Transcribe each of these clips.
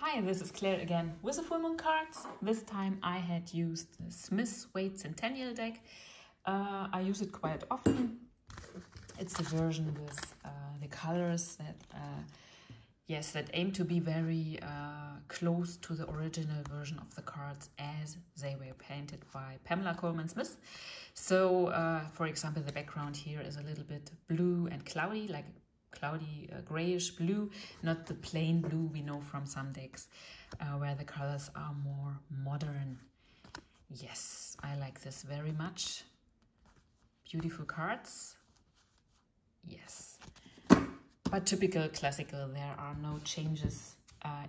Hi, this is Claire again with the full moon cards. This time I had used the Smith Waite Centennial deck. I use it quite often. It's the version with the colors that that aim to be very close to the original version of the cards as they were painted by Pamela Coleman Smith. So, for example, the background here is a little bit blue and cloudy, like cloudy grayish blue, not the plain blue we know from some decks where the colors are more modern. Yes, I like this very much. Beautiful cards. Yes, but typical classical, there are no changes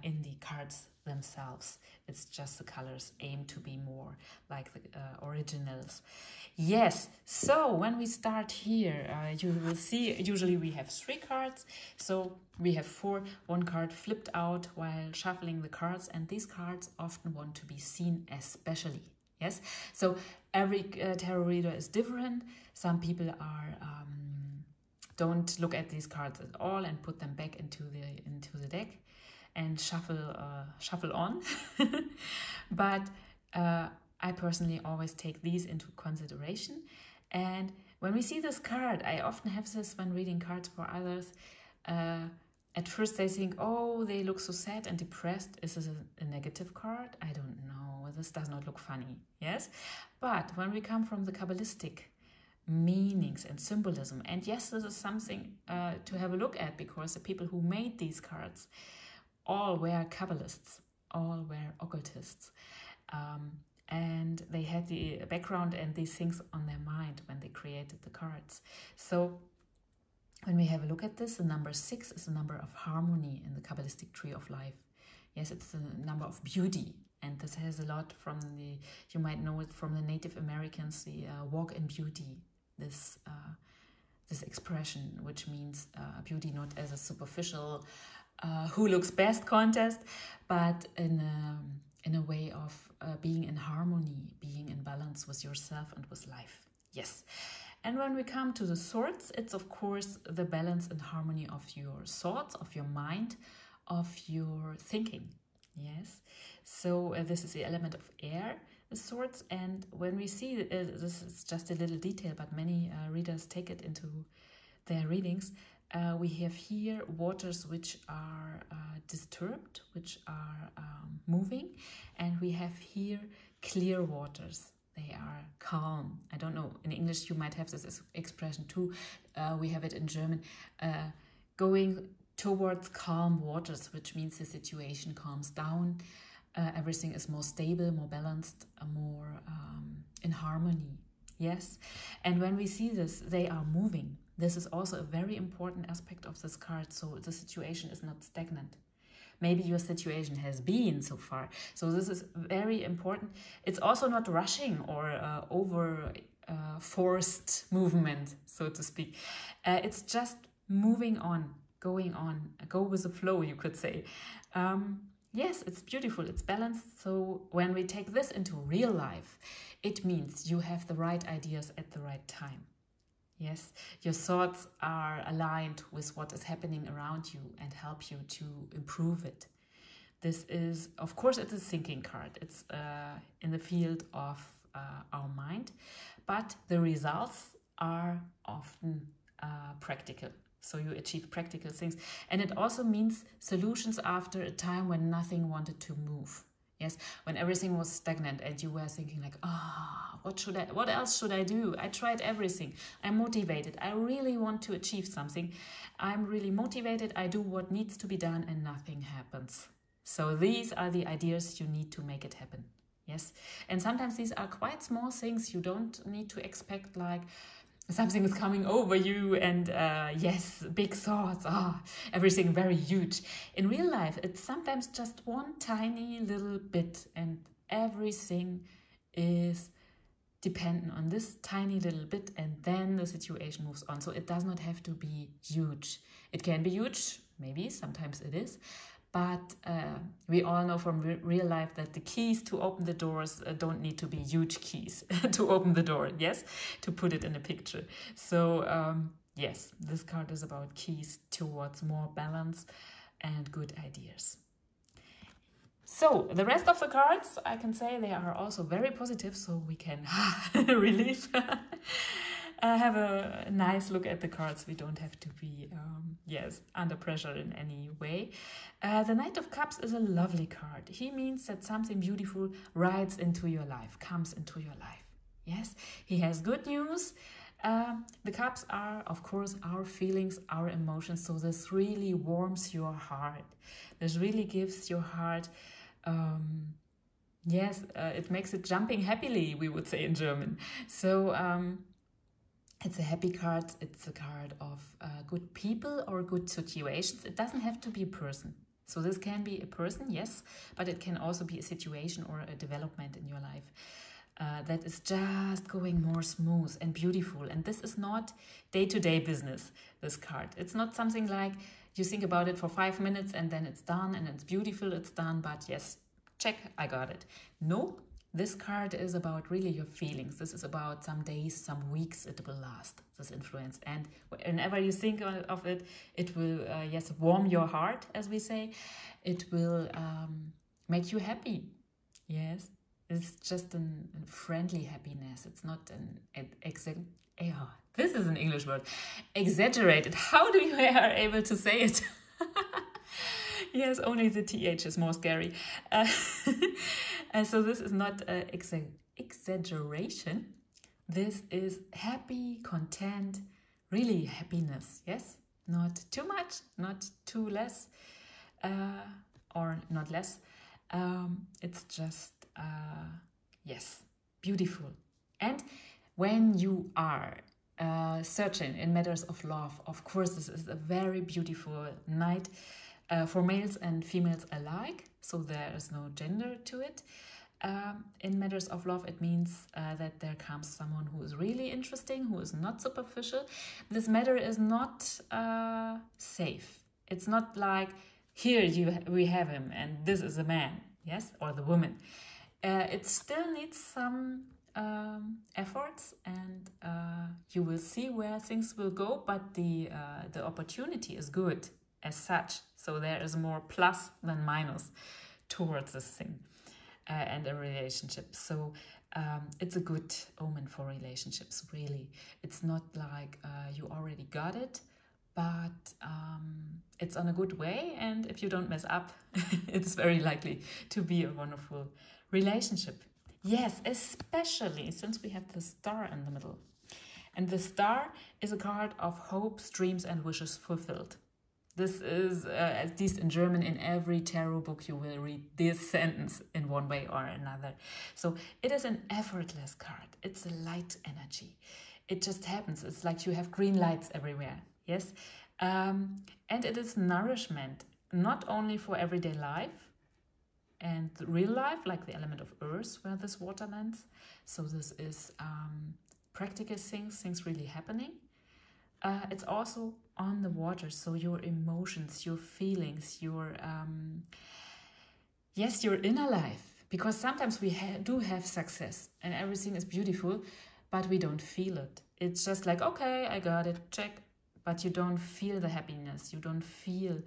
in the cards themselves. It's just the colors aim to be more like the originals. Yes, so when we start here, you will see usually we have 3 cards. So we have 4, 1 card flipped out while shuffling the cards, and these cards often want to be seen especially. Yes, so every tarot reader is different. Some people are don't look at these cards at all and put them back into the deck and shuffle on. But I personally always take these into consideration. And when we see this card, I often have this when reading cards for others. At first they think, oh, they look so sad and depressed. Is this a negative card? I don't know. This does not look funny. Yes, but when we come from the Kabbalistic meanings and symbolism, and yes, this is something to have a look at, because the people who made these cards all were Kabbalists, all were occultists, and they had the background and these things on their mind when they created the cards. So when we have a look at this, the number 6 is the number of harmony in the Kabbalistic tree of life. Yes, it's the number of beauty. And this has a lot from the, you might know it from the Native Americans, the walk in beauty, this expression, which means beauty not as a superficial who looks best contest, but in a way of being in harmony, being in balance with yourself and with life. Yes. And when we come to the swords, it's of course the balance and harmony of your thoughts, of your mind, of your thinking. Yes, so this is the element of air, the swords. And when we see, this is just a little detail, but many readers take it into their readings, we have here waters which are disturbed, which are moving, and we have here clear waters. They are calm. I don't know, in English you might have this expression too. We have it in German, going towards calm waters, which means the situation calms down. Everything is more stable, more balanced, more in harmony. Yes, and when we see this, they are moving. This is also a very important aspect of this card. So the situation is not stagnant. Maybe your situation has been so far. So this is very important. It's also not rushing or over forced movement, so to speak. It's just moving on, going on, go with the flow, you could say. Yes, it's beautiful, it's balanced. So when we take this into real life, it means you have the right ideas at the right time. Yes, your thoughts are aligned with what is happening around you and help you to improve it. This is, of course, it's a thinking card. It's in the field of our mind, but the results are often practical. So you achieve practical things. And it also means solutions after a time when nothing wanted to move. Yes, when everything was stagnant and you were thinking like, what else should I do? I tried everything. I'm motivated. I really want to achieve something. I'm really motivated. I do what needs to be done and nothing happens. So these are the ideas you need to make it happen. Yes, and sometimes these are quite small things. You don't need to expect like something is coming over you and yes, big thoughts, everything very huge. In real life, it's sometimes just one tiny little bit and everything is dependent on this tiny little bit, and then the situation moves on. So it does not have to be huge. It can be huge, maybe, sometimes it is. But we all know from real life that the keys to open the doors don't need to be huge keys to open the door, yes, to put it in a picture. So, yes, this card is about keys towards more balance and good ideas. So the rest of the cards, I can say they are also very positive, so we can relieve. Have a nice look at the cards. We don't have to be, under pressure in any way. The Knight of Cups is a lovely card. He means that something beautiful rides into your life, comes into your life. Yes, he has good news. The cups are, of course, our feelings, our emotions. So this really warms your heart. This really gives your heart, it makes it jumping happily, we would say in German. So it's a happy card. It's a card of good people or good situations. It doesn't have to be a person. So this can be a person, yes, but it can also be a situation or a development in your life that is just going more smooth and beautiful. And this is not day-to-day business, this card. It's not something like you think about it for 5 minutes and then it's done and it's beautiful, it's done, but yes, check, I got it. No, this card is about really your feelings. This is about some days, some weeks it will last, this influence. And whenever you think of it, it will, warm your heart, as we say. It will make you happy. Yes, it's just a friendly happiness. It's not this is an English word. Exaggerated. How do you are able to say it? Yes, only the TH is more scary. So this is not exaggeration. This is happy, content, really happiness. Yes, not too much, not too less, or not less. It's just, beautiful. And when you are searching in matters of love, of course, this is a very beautiful night. For males and females alike, so there is no gender to it. In matters of love, it means that there comes someone who is really interesting, who is not superficial. This matter is not safe. It's not like, here we have him and this is a man, yes, or the woman. It still needs some efforts, and you will see where things will go, but the opportunity is good as such. So there is more plus than minus towards this thing and a relationship. So it's a good omen for relationships, really. It's not like you already got it, but it's on a good way. And if you don't mess up, it's very likely to be a wonderful relationship. Yes, especially since we have the star in the middle. And the star is a card of hopes, dreams, and wishes fulfilled. This is, at least in German, in every tarot book you will read this sentence in one way or another. So it is an effortless card. It's a light energy. It just happens. It's like you have green lights everywhere. Yes. And it is nourishment, not only for everyday life and real life, like the element of earth where this water lands. So this is practical things really happening. It's also on the water, so your emotions, your feelings, your inner life. Because sometimes we do have success and everything is beautiful, but we don't feel it. It's just like, okay, I got it, check. But you don't feel the happiness. You don't feel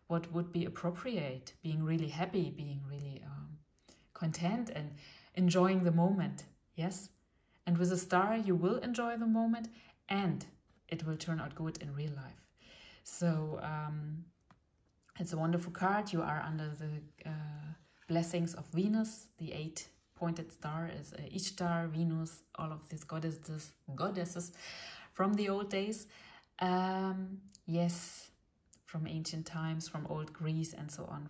what would be appropriate, being really happy, being really content and enjoying the moment. Yes? And with a star, you will enjoy the moment and it will turn out good in real life. So it's a wonderful card. You are under the blessings of Venus. The 8-pointed star is Ishtar, Venus, all of these goddesses from the old days. Yes, from ancient times, from old Greece and so on.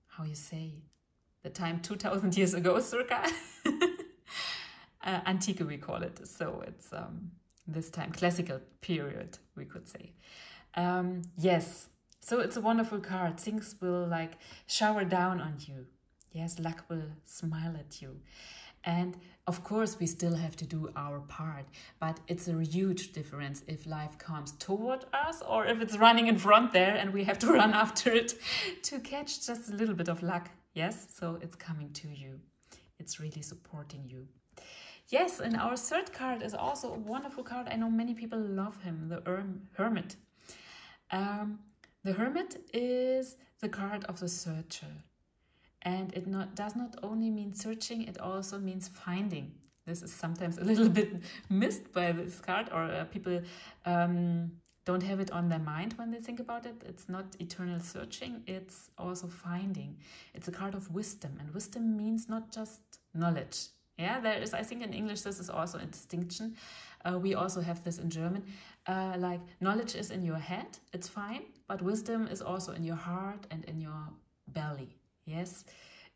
How you say, the time 2000 years ago, circa. Antique, we call it. So it's this time, classical period, we could say. Yes, so it's a wonderful card. Things will like shower down on you. Yes, luck will smile at you. And of course, we still have to do our part, but it's a huge difference if life comes toward us or if it's running in front there and we have to run after it to catch just a little bit of luck. Yes, so it's coming to you. It's really supporting you. Yes, and our third card is also a wonderful card. I know many people love him, the Hermit. The Hermit is the card of the searcher. And it does not only mean searching, it also means finding. This is sometimes a little bit missed by this card, or people don't have it on their mind when they think about it. It's not eternal searching, it's also finding. It's a card of wisdom, and wisdom means not just knowledge. Yeah, there is, I think in English this is also a distinction. We also have this in German. Like knowledge is in your head, it's fine, but wisdom is also in your heart and in your belly. Yes,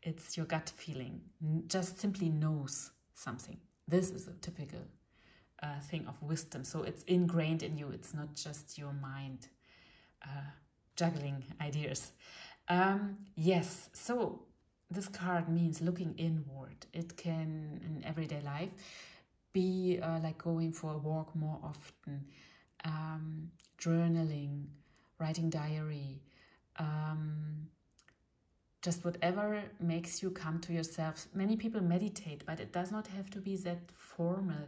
it's your gut feeling, just simply knows something. This is a typical thing of wisdom. So it's ingrained in you. It's not just your mind juggling ideas. Yes, so this card means looking inward. It can, in everyday life, be like going for a walk more often, journaling, writing diary, just whatever makes you come to yourself. Many people meditate, but it does not have to be that formal.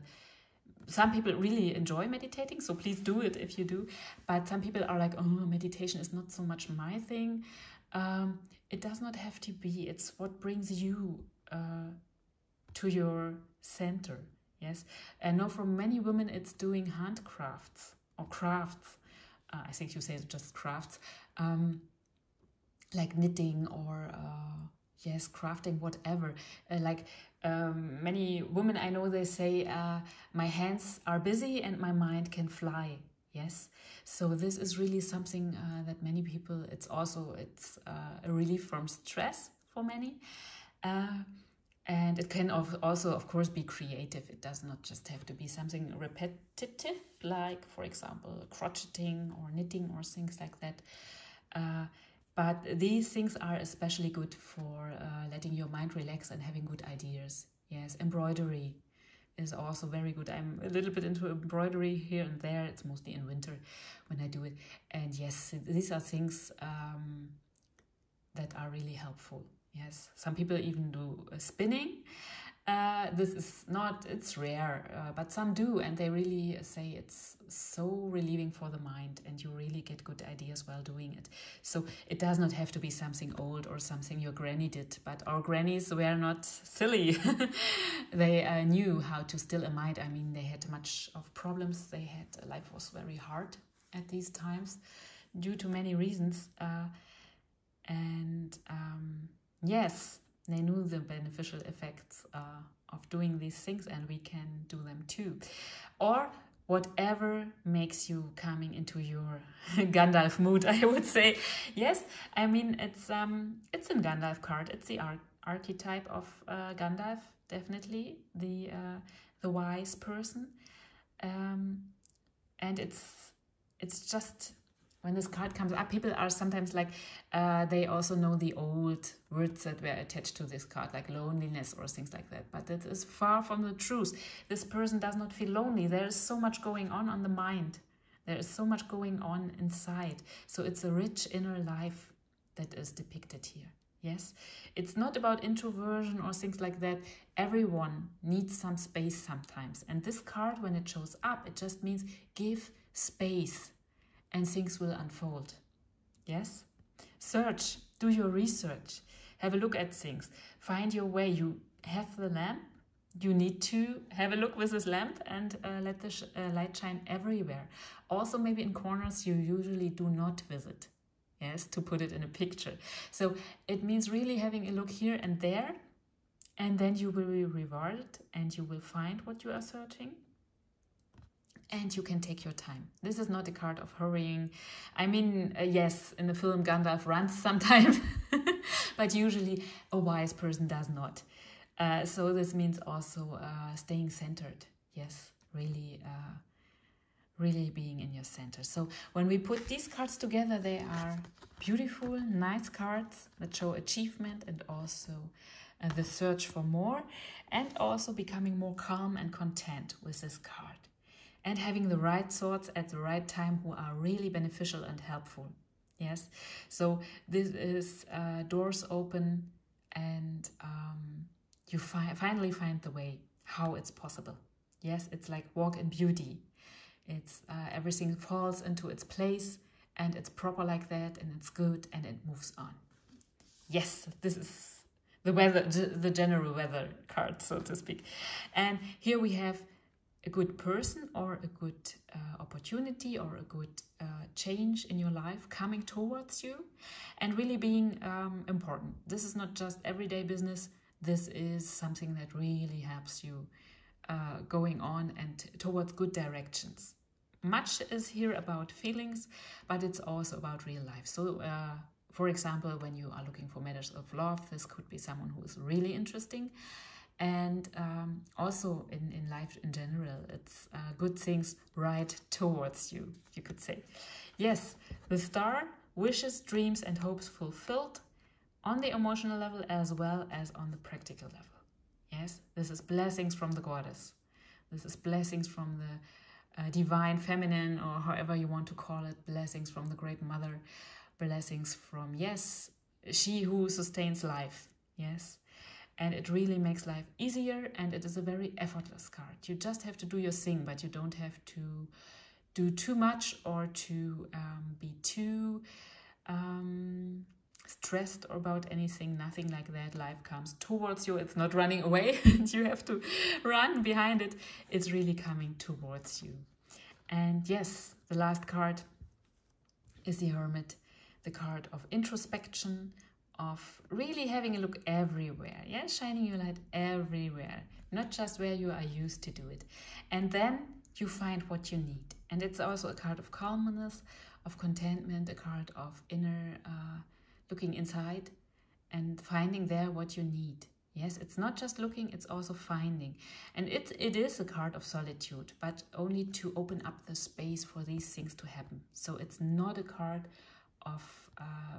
Some people really enjoy meditating, so please do it if you do. But some people are like, oh, meditation is not so much my thing. It does not have to be. It's what brings you to your center. Yes, and now for many women, it's doing handcrafts or crafts. I think you say just crafts. Like knitting or yes, crafting, whatever. Many women I know, they say my hands are busy and my mind can fly. Yes, so this is really something that many people, it's a relief from stress for many, and it can also of course be creative. It does not just have to be something repetitive, like for example crocheting or knitting or things like that. But these things are especially good for letting your mind relax and having good ideas. Yes, embroidery is also very good. I'm a little bit into embroidery here and there. It's mostly in winter when I do it. And yes, these are things that are really helpful. Yes, some people even do spinning. This is not, it's rare, but some do, and they really say it's so relieving for the mind and you really get good ideas while doing it. So it does not have to be something old or something your granny did, but our grannies were not silly. They knew how to still a mind. I mean, they had much of problems. Life was very hard at these times due to many reasons. Yes, they knew the beneficial effects of doing these things, and we can do them too. Or whatever makes you coming into your Gandalf mood, I would say. Yes, I mean, it's a Gandalf card. It's the archetype of Gandalf, definitely, the wise person. And it's just... When this card comes up, people are sometimes like, they also know the old words that were attached to this card, like loneliness or things like that. But that is far from the truth. This person does not feel lonely. There is so much going on the mind. There is so much going on inside. So it's a rich inner life that is depicted here. Yes, it's not about introversion or things like that. Everyone needs some space sometimes. And this card, when it shows up, it just means give space. And things will unfold. Yes? Search, do your research, have a look at things, find your way. You have the lamp, you need to have a look with this lamp and let the light shine everywhere. Also maybe in corners you usually do not visit. Yes, to put it in a picture. So it means really having a look here and there, and then you will be rewarded and you will find what you are searching. And you can take your time. This is not a card of hurrying. I mean, yes, in the film Gandalf runs sometimes, but usually a wise person does not. So this means also staying centered. Yes, really being in your center. So when we put these cards together, they are beautiful, nice cards that show achievement and also the search for more, and also becoming more calm and content with this card. And having the right thoughts at the right time who are really beneficial and helpful. Yes, so this is doors open, and you finally find the way, how it's possible. Yes, it's like walk in beauty. It's everything falls into its place, and it's proper like that, and it's good, and it moves on. Yes, this is the weather, the general weather card, so to speak. And here we have a good person or a good opportunity or a good change in your life coming towards you and really being important. This is not just everyday business. This is something that really helps you going on and towards good directions. Much is here about feelings, but it's also about real life. So, for example, when you are looking for matters of love, this could be someone who is really interesting. And also in life in general, it's good things right towards you, you could say. Yes, the star, wishes, dreams and hopes fulfilled on the emotional level as well as on the practical level. Yes, this is blessings from the goddess. This is blessings from the divine feminine, or however you want to call it, blessings from the great mother, blessings from, yes, she who sustains life. Yes. And it really makes life easier, and it is a very effortless card. You just have to do your thing, but you don't have to do too much or to be too stressed about anything, nothing like that. Life comes towards you. It's not running away and you have to run behind it. It's really coming towards you. And yes, the last card is the Hermit, the card of introspection, of really having a look everywhere, yeah, shining your light everywhere, not just where you are used to do it. And then you find what you need. And it's also a card of calmness, of contentment, a card of inner looking inside and finding there what you need. Yes, it's not just looking, it's also finding. And it is a card of solitude, but only to open up the space for these things to happen. So it's not a card of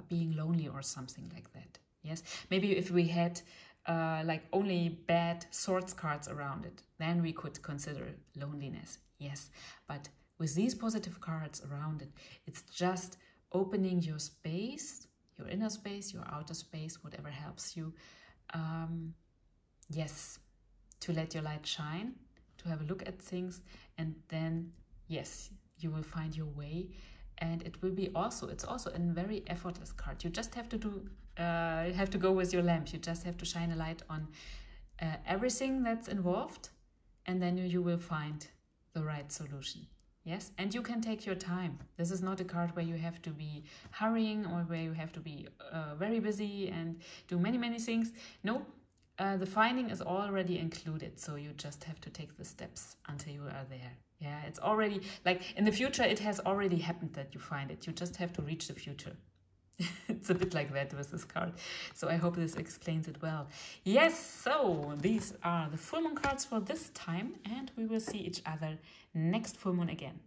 being lonely or something like that. Yes, maybe if we had like only bad swords cards around it, then we could consider loneliness. Yes, but with these positive cards around it, it's just opening your space, your inner space, your outer space, whatever helps you. Yes, to let your light shine, to have a look at things, and then yes, you will find your way. And it will be also, it's also a very effortless card. You just have to do, you have to go with your lamp. You just have to shine a light on everything that's involved, and then you will find the right solution. Yes, and you can take your time. This is not a card where you have to be hurrying or where you have to be very busy and do many things. No, the finding is already included. So you just have to take the steps until you are there. Yeah, it's already, like in the future, it has already happened that you find it. You just have to reach the future. It's a bit like that with this card. So I hope this explains it well. Yes, so these are the full moon cards for this time, and we will see each other next full moon again.